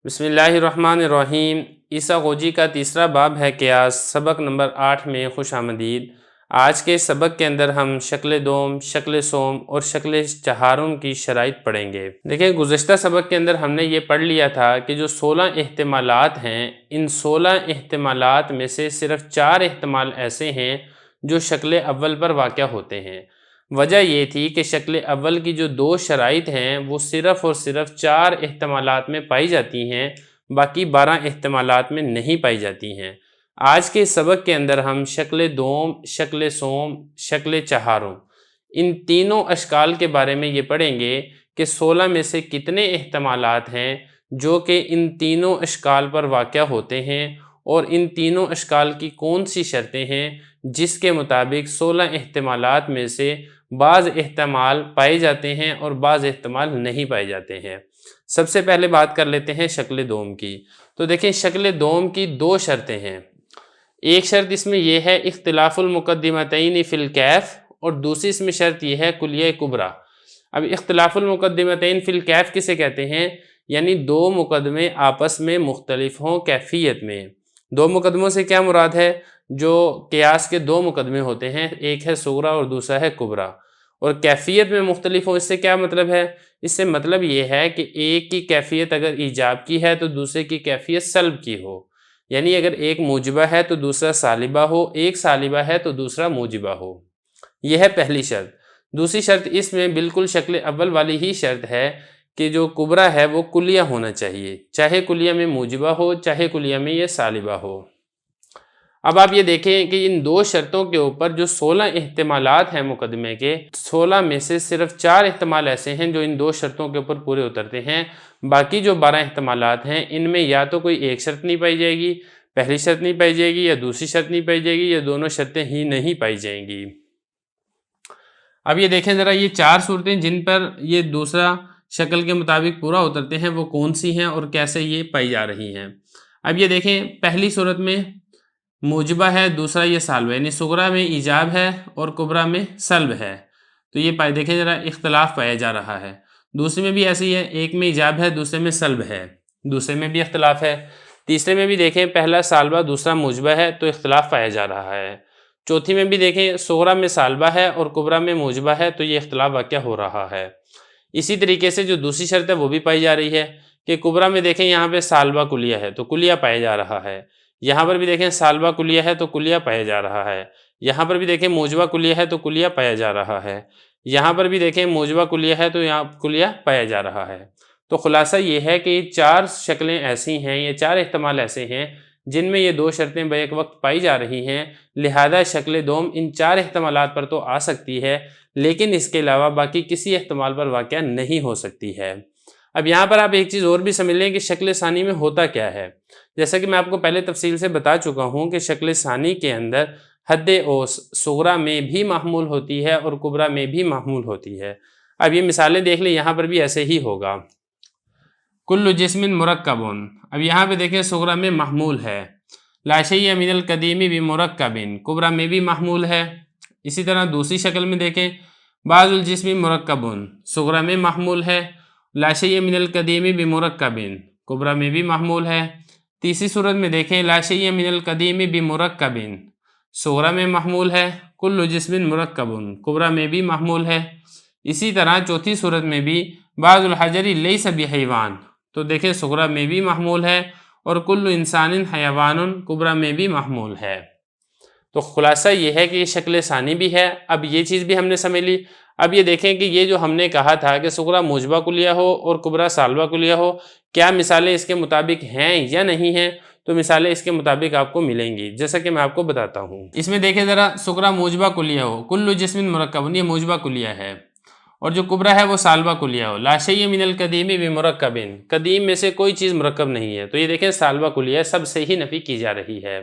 بسم اللہ الرحمن الرحیم۔ عیسیٰ غوجی کا تیسرا باب ہے قیاس، سبق نمبر 8 میں خوش آمدید۔ آج کے سبق کے اندر ہم شکل دوم، شکل سوم اور شکل چہارم کی شرائط پڑھیں گے۔ دیکھیں گزشتہ سبق کے اندر ہم نے یہ پڑھ لیا تھا کہ جو 16 احتمالات ہیں، ان 16 احتمالات میں سے صرف 4 احتمال ایسے ہیں جو شکل اول پر واقع ہوتے ہیں۔ وجہ یہ تھی کہ شکل اول کی جو 2 شرائط ہیں وہ صرف اور صرف 4 احتمالات میں پائی جاتی ہیں، باقی 12 احتمالات میں نہیں پائی جاتی ہیں۔ آج کے سبق کے اندر ہم شکل دوم، شکل سوم، شکل چہارم، ان تینوں اشکال کے بارے میں یہ پڑھیں گے کہ 16 میں سے کتنے احتمالات ہیں جو کہ ان تینوں اشکال پر واقع ہوتے ہیں، اور ان تینوں اشکال کی کون سی شرطیں ہیں جس کے مطابق 16 احتمالات میں سے بعض احتمال پائے جاتے ہیں اور بعض احتمال نہیں پائے جاتے ہیں۔ سب سے پہلے بات کر لیتے ہیں شکل دوم کی۔ تو دیکھیں شکل دوم کی 2 شرطیں ہیں۔ ایک شرط اس میں یہ ہے اختلاف المقدمتین فی الکیف، اور دوسری اس میں شرط یہ ہے کلیہ کبریٰ۔ اب اختلاف المقدمتین فی الکیف کسے کہتے ہیں؟ یعنی 2 مقدمے آپس میں مختلف ہوں کیفیت میں۔ 2 مقدموں سے کیا مراد ہے؟ جو قیاس کے 2 مقدمے ہوتے ہیں، ایک ہے صغریٰ اور دوسرا ہے کبریٰ، اور کیفیت میں مختلف ہوں۔ اس سے کیا مطلب ہے؟ اس سے مطلب یہ ہے کہ ایک کی کیفیت اگر ایجاب کی ہے تو دوسرے کی کیفیت سلب کی ہو، یعنی اگر ایک موجبہ ہے تو دوسرا سالبہ ہو، ایک سالبہ ہے تو دوسرا موجبہ ہو۔ یہ ہے پہلی شرط۔ دوسری شرط اس میں بالکل شکل اول والی ہی شرط ہے کہ جو کبریٰ ہے وہ کلیہ ہونا چاہیے، چاہے کلیہ میں موجبہ ہو چاہے کلیہ میں یہ سالبہ ہو۔ اب آپ یہ دیکھیں کہ ان 2 شرطوں کے اوپر جو 16 احتمالات ہیں مقدمے کے، 16 میں سے صرف 4 احتمال ایسے ہیں جو ان 2 شرطوں کے اوپر پورے اترتے ہیں۔ باقی جو 12 احتمالات ہیں ان میں یا تو کوئی ایک شرط نہیں پائی جائے گی، پہلی شرط نہیں پائی جائے گی، یا دوسری شرط نہیں پائی جائے گی، یا دونوں شرطیں ہی نہیں پائی جائیں گی۔ اب یہ دیکھیں ذرا یہ 4 صورتیں جن پر یہ دوسرا شکل کے مطابق پورا اترتے ہیں وہ کون سی ہیں اور کیسے یہ پائی جا رہی ہیں۔ اب یہ دیکھیں پہلی صورت میں موجبہ ہے، دوسرا یہ سالب ہے، یعنی صغریٰ میں ایجاب ہے اور کبریٰ میں سلب ہے، تو یہ دیکھیں ذرا اختلاف پایا جا رہا ہے۔ دوسرے میں بھی ایسے ہی ہے، ایک میں ایجاب ہے دوسرے میں سلب ہے، دوسرے میں بھی اختلاف ہے۔ تیسرے میں بھی دیکھیں پہلا سالبہ دوسرا موجبہ ہے تو اختلاف پایا جا رہا ہے۔ چوتھی میں بھی دیکھیں صغریٰ میں سالبہ ہے اور کبریٰ میں موجبہ ہے تو یہ اختلاف واقع ہو رہا ہے۔ اسی طریقے سے جو دوسری شرط ہے وہ بھی پائی جا رہی ہے کہ کبریٰ میں دیکھیں یہاں پہ سالبہ کلیہ ہے تو کلیہ پایا جا رہا ہے، یہاں پر بھی دیکھیں سالبہ کلیہ ہے تو کلیہ پایا جا رہا ہے، یہاں پر بھی دیکھیں موجبہ کلیہ ہے تو کلیہ پایا جا رہا ہے، یہاں پر بھی دیکھیں موجبہ کلیہ ہے تو یہاں کلیہ پایا جا رہا ہے۔ تو خلاصہ یہ ہے کہ یہ 4 شکلیں ایسی ہیں، یہ 4 احتمال ایسے ہیں جن میں یہ 2 شرطیں بیک وقت پائی جا رہی ہیں، لہذا شکل دوم ان 4 احتمالات پر تو آ سکتی ہے لیکن اس کے علاوہ باقی کسی احتمال پر واقع نہیں ہو سکتی ہے۔ اب یہاں پر آپ ایک چیز اور بھی سمجھ لیں کہ شکل ثانی میں ہوتا کیا ہے۔ جیسا کہ میں آپ کو پہلے تفصیل سے بتا چکا ہوں کہ شکل ثانی کے اندر حد اوس صغریٰ میں بھی محمول ہوتی ہے اور کبریٰ میں بھی محمول ہوتی ہے۔ اب یہ مثالیں دیکھ لیں، یہاں پر بھی ایسے ہی ہوگا۔ کل جسم مرکب، اب یہاں پہ دیکھیں صغریٰ میں محمول ہے، لا شیء من القدیم بمرکب، کبریٰ میں بھی محمول ہے۔ اسی طرح دوسری شکل میں دیکھیں بعض الجسم مرکب، صغریٰ میں محمول ہے، لا شیء من القدیم بمرکب، کبریٰ میں بھی محمول ہے۔ تیسری صورت میں دیکھیں لا شیء من القدیم بمرکب، صغریٰ میں محمول ہے، کل جسم مرکب، کبریٰ میں بھی محمول ہے۔ اسی طرح چوتھی صورت میں بھی بعض الحجر لیس بحیوان، تو دیکھیں صغریٰ میں بھی محمول ہے، اور کل انسان حیوان، کبریٰ میں بھی محمول ہے۔ تو خلاصہ یہ ہے کہ یہ شکل ثانی بھی ہے۔ اب یہ چیز بھی ہم نے سمجھ لی۔ اب یہ دیکھیں کہ یہ جو ہم نے کہا تھا کہ صغریٰ موجبہ کلیہ ہو اور کبریٰ سالبہ کلیہ ہو، کیا مثالیں اس کے مطابق ہیں یا نہیں ہیں؟ تو مثالیں اس کے مطابق آپ کو ملیں گی، جیسا کہ میں آپ کو بتاتا ہوں۔ اس میں دیکھیں ذرا صغریٰ موجبہ کلیہ ہو، کل جسم مرکب، یہ موجبہ کلیہ ہے، اور جو کبریٰ ہے وہ سالبہ کلیہ ہو، لا شیء من القدیم بمرکب، قدیم میں سے کوئی چیز مرکب نہیں ہے، تو یہ دیکھیں سالبہ کلیہ سب سے ہی نفی کی جا رہی ہے۔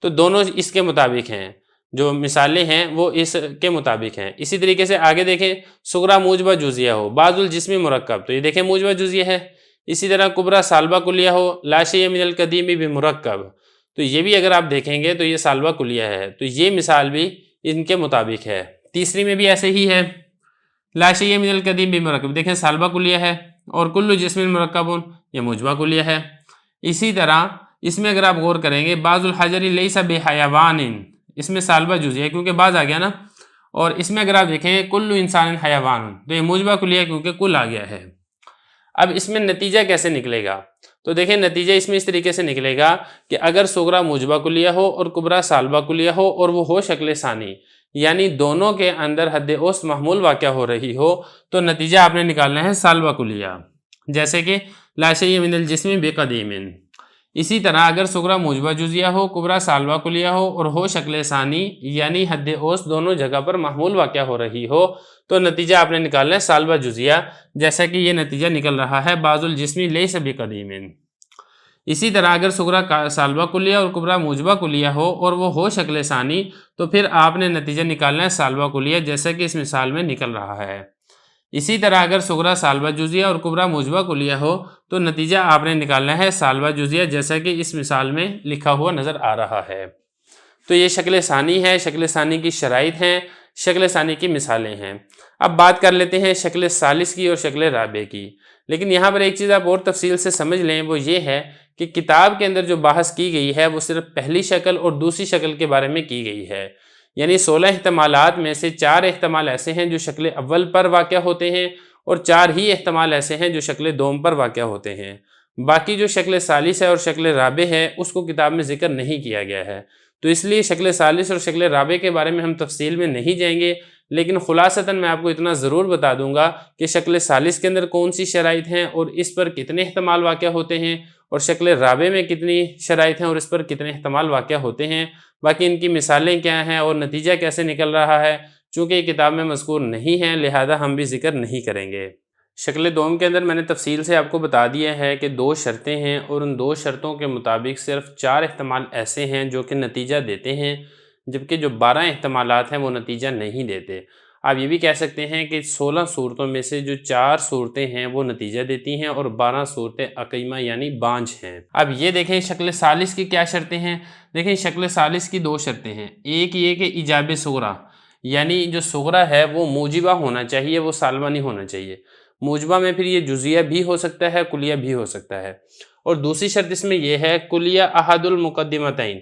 تو دونوں اس کے مطابق ہیں، جو مثالیں ہیں وہ اس کے مطابق ہیں۔ اسی طریقے سے آگے دیکھیں صغریٰ موجبہ جزیہ ہو، بعض الجسم مرکب، تو یہ دیکھیں موجبہ جزیہ ہے۔ اسی طرح کبریٰ سالبہ کلیہ ہو، لا شیء من القدیم بمرکب، تو یہ بھی اگر آپ دیکھیں گے تو یہ سالبہ کلیہ ہے، تو یہ مثال بھی ان کے مطابق ہے۔ تیسری میں بھی ایسے ہی ہے، لا شیء من القدیم بمرکب، دیکھیں سالبہ کلیہ ہے، اور کل جسم مرکب یہ موجبہ کلیہ ہے۔ اسی طرح اس میں اگر آپ غور کریں گے بعض الحجر لیس بحیوان، اس میں سالبہ جزیہ کیونکہ بعض آ گیا نا، اور اس میں اگر آپ دیکھیں کل انسان حیوان تو یہ موجبہ کلیہ کیونکہ کل آ گیا ہے۔ اب اس میں نتیجہ کیسے نکلے گا؟ تو دیکھیں نتیجہ اس میں اس طریقے سے نکلے گا کہ اگر صغرا موجبہ کلیہ ہو اور کبریٰ سالبہ کلیہ ہو اور وہ ہو شکل ثانی، یعنی دونوں کے اندر حد اوسط محمول واقع ہو رہی ہو، تو نتیجہ آپ نے نکالنا ہے سالبہ کلیہ، جیسے کہ لا شیء من الجسم بقدیم۔ اسی طرح اگر صغرا موجبہ جزیہ ہو، کبریٰ سالبہ کلیہ ہو اور ہو شکل ثانی، یعنی حد اوسط دونوں جگہ پر محمول واقع ہو رہی ہو، تو نتیجہ آپ نے نکالنا ہے سالبہ جزیہ، جیسا کہ یہ نتیجہ نکل رہا ہے بعض الجسم لیس بقدیم۔ اسی طرح اگر صغرا سالبہ کلیہ اور کبریٰ موجبہ کلیہ ہو اور وہ ہو شکل ثانی، تو پھر آپ نے نتیجہ نکالنا ہے سالبہ کلیہ، جیسا کہ اس مثال میں نکل رہا ہے۔ اسی طرح اگر صغرا سالبہ جزیہ اور کبریٰ موجبہ کلیہ ہو تو نتیجہ آپ نے نکالنا ہے سالبہ جزیہ، جیسا کہ اس مثال میں لکھا ہوا نظر آ رہا ہے۔ تو یہ شکل ثانی ہے، شکل ثانی کی شرائط ہیں، شکل ثانی کی مثالیں ہیں۔ اب بات کر لیتے ہیں شکل ثالث کی اور شکل رابع کی، لیکن یہاں پر ایک چیز آپ اور تفصیل سے سمجھ لیں، وہ یہ ہے کہ کتاب کے اندر جو بحث کی گئی ہے وہ صرف پہلی شکل اور دوسری شکل کے بارے میں کی گئی ہے، یعنی 16 احتمالات میں سے 4 احتمال ایسے ہیں جو شکل اول پر واقع ہوتے ہیں اور 4 ہی احتمال ایسے ہیں جو شکل دوم پر واقع ہوتے ہیں۔ باقی جو شکل ثالث ہے اور شکل رابع ہے اس کو کتاب میں ذکر نہیں کیا گیا ہے، تو اس لیے شکل ثالث اور شکل رابع کے بارے میں ہم تفصیل میں نہیں جائیں گے، لیکن خلاصتاً میں آپ کو اتنا ضرور بتا دوں گا کہ شکل ثالث کے اندر کون سی شرائط ہیں اور اس پر کتنے احتمال واقع ہوتے ہیں، اور شکل رابع میں کتنی شرائط ہیں اور اس پر کتنے احتمال واقع ہوتے ہیں، باقی ان کی مثالیں کیا ہیں اور نتیجہ کیسے نکل رہا ہے۔ چونکہ یہ کتاب میں مذکور نہیں ہے لہذا ہم بھی ذکر نہیں کریں گے۔ شکل دوم کے اندر میں نے تفصیل سے آپ کو بتا دیا ہے کہ 2 شرطیں ہیں اور ان 2 شرطوں کے مطابق صرف 4 احتمال ایسے ہیں جو کہ نتیجہ دیتے ہیں، جبکہ جو 12 احتمالات ہیں وہ نتیجہ نہیں دیتے۔ آپ یہ بھی کہہ سکتے ہیں کہ 16 صورتوں میں سے جو 4 صورتیں ہیں وہ نتیجہ دیتی ہیں اور 12 صورتیں عقیمہ یعنی بانجھ ہیں۔ اب یہ دیکھیں شکل ثالث کی کیا شرطیں ہیں۔ دیکھیں شکل ثالث کی 2 شرطیں ہیں، ایک یہ کہ ایجاب صغرا، یعنی جو صغرا ہے وہ موجبہ ہونا چاہیے، وہ سالبہ نہیں ہونا چاہیے۔ موجبہ میں پھر یہ جزیہ بھی ہو سکتا ہے، کلیہ بھی ہو سکتا ہے۔ اور دوسری شرط اس میں یہ ہے کلیہ احد المقدمتین،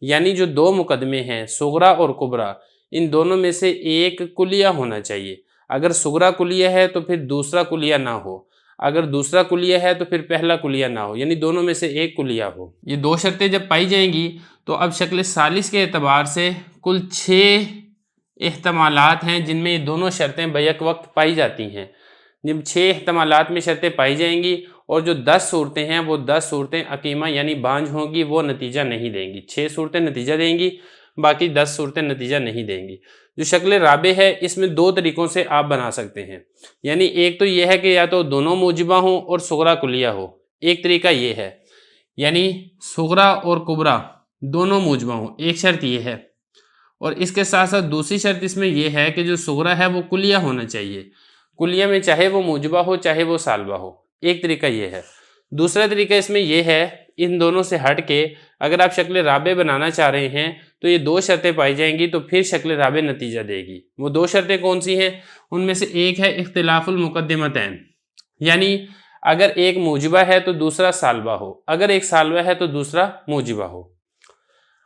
یعنی جو 2 مقدمے ہیں صغرا اور کبریٰ، ان دونوں میں سے ایک کلیہ ہونا چاہیے۔ اگر صغرا کلیہ ہے تو پھر دوسرا کلیہ نہ ہو، اگر دوسرا کلیہ ہے تو پھر پہلا کلیہ نہ ہو، یعنی دونوں میں سے ایک کلیہ ہو۔ یہ 2 شرطیں جب پائی جائیں گی تو اب شکل ثالث کے اعتبار سے کل 6 احتمالات ہیں جن میں یہ دونوں شرطیں بیک وقت پائی جاتی ہیں۔ جب 6 احتمالات میں شرطیں پائی جائیں گی اور جو 10 صورتیں ہیں وہ 10 صورتیں عقیمہ یعنی بانجھ ہوں گی، وہ نتیجہ نہیں دیں گی۔ 6 صورتیں نتیجہ دیں گی، باقی 10 صورتیں نتیجہ نہیں دیں گی۔ جو شکل رابع ہے اس میں 2 طریقوں سے آپ بنا سکتے ہیں، یعنی ایک تو یہ ہے کہ یا تو دونوں موجبہ ہوں اور صغرا کلیہ ہو، ایک طریقہ یہ ہے، یعنی صغرا اور کبریٰ دونوں موجبہ ہوں، ایک شرط یہ ہے۔ اور اس کے ساتھ ساتھ دوسری شرط اس میں یہ ہے کہ جو صغرا ہے وہ کلیہ ہونا چاہیے، کلیہ میں چاہے وہ موجبہ ہو چاہے وہ سالبہ ہو، ایک طریقہ یہ ہے۔ دوسرا طریقہ اس میں یہ ہے، ان دونوں سے ہٹ کے اگر آپ شکل رابع بنانا چاہ رہے ہیں تو یہ 2 شرطیں پائی جائیں گی تو پھر شکل رابع نتیجہ دے گی۔ وہ 2 شرطیں کون سی ہیں؟ ان میں سے ایک ہے اختلاف المقدمتین، یعنی اگر ایک موجبہ ہے تو دوسرا سالبہ ہو، اگر ایک سالبہ ہے تو دوسرا موجبہ ہو۔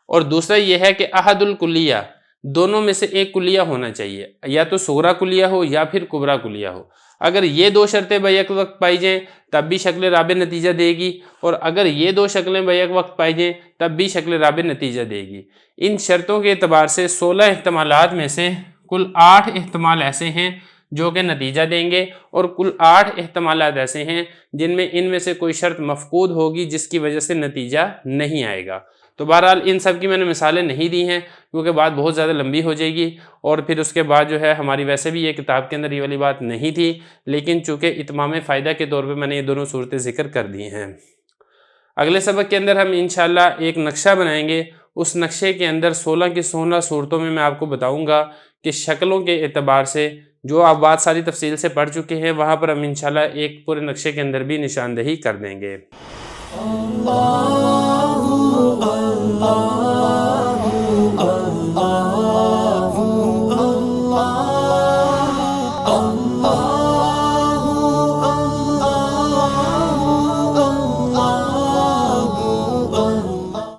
اور دوسرا یہ ہے کہ احد الکلیہ، دونوں میں سے ایک کلیہ ہونا چاہیے، یا تو صغرا کلیہ ہو یا پھر کبریٰ کلیہ ہو۔ اگر یہ 2 شرطیں بیک وقت پائی جائیں تب بھی شکل رابع نتیجہ دے گی، اور اگر یہ 2 شکلیں بیک وقت پائی جائیں تب بھی شکل رابع نتیجہ دے گی۔ ان شرطوں کے اعتبار سے 16 احتمالات میں سے کل 8 احتمال ایسے ہیں جو کہ نتیجہ دیں گے، اور کل 8 احتمالات ایسے ہیں جن میں ان میں سے کوئی شرط مفقود ہوگی جس کی وجہ سے نتیجہ نہیں آئے گا۔ تو بہرحال ان سب کی میں نے مثالیں نہیں دی ہیں کیونکہ بات بہت زیادہ لمبی ہو جائے گی، اور پھر اس کے بعد جو ہے ہماری ویسے بھی یہ کتاب کے اندر یہ والی بات نہیں تھی، لیکن چونکہ اتمام فائدہ کے طور پہ میں نے یہ دونوں صورتیں ذکر کر دی ہیں۔ اگلے سبق کے اندر ہم انشاءاللہ ایک نقشہ بنائیں گے، اس نقشے کے اندر 16 کی 16 صورتوں میں آپ کو بتاؤں گا کہ شکلوں کے اعتبار سے جو آپ بات ساری تفصیل سے پڑھ چکے ہیں وہاں پر ہم انشاءاللہ ایک پورے نقشے کے اندر بھی نشاندہی کر دیں گے۔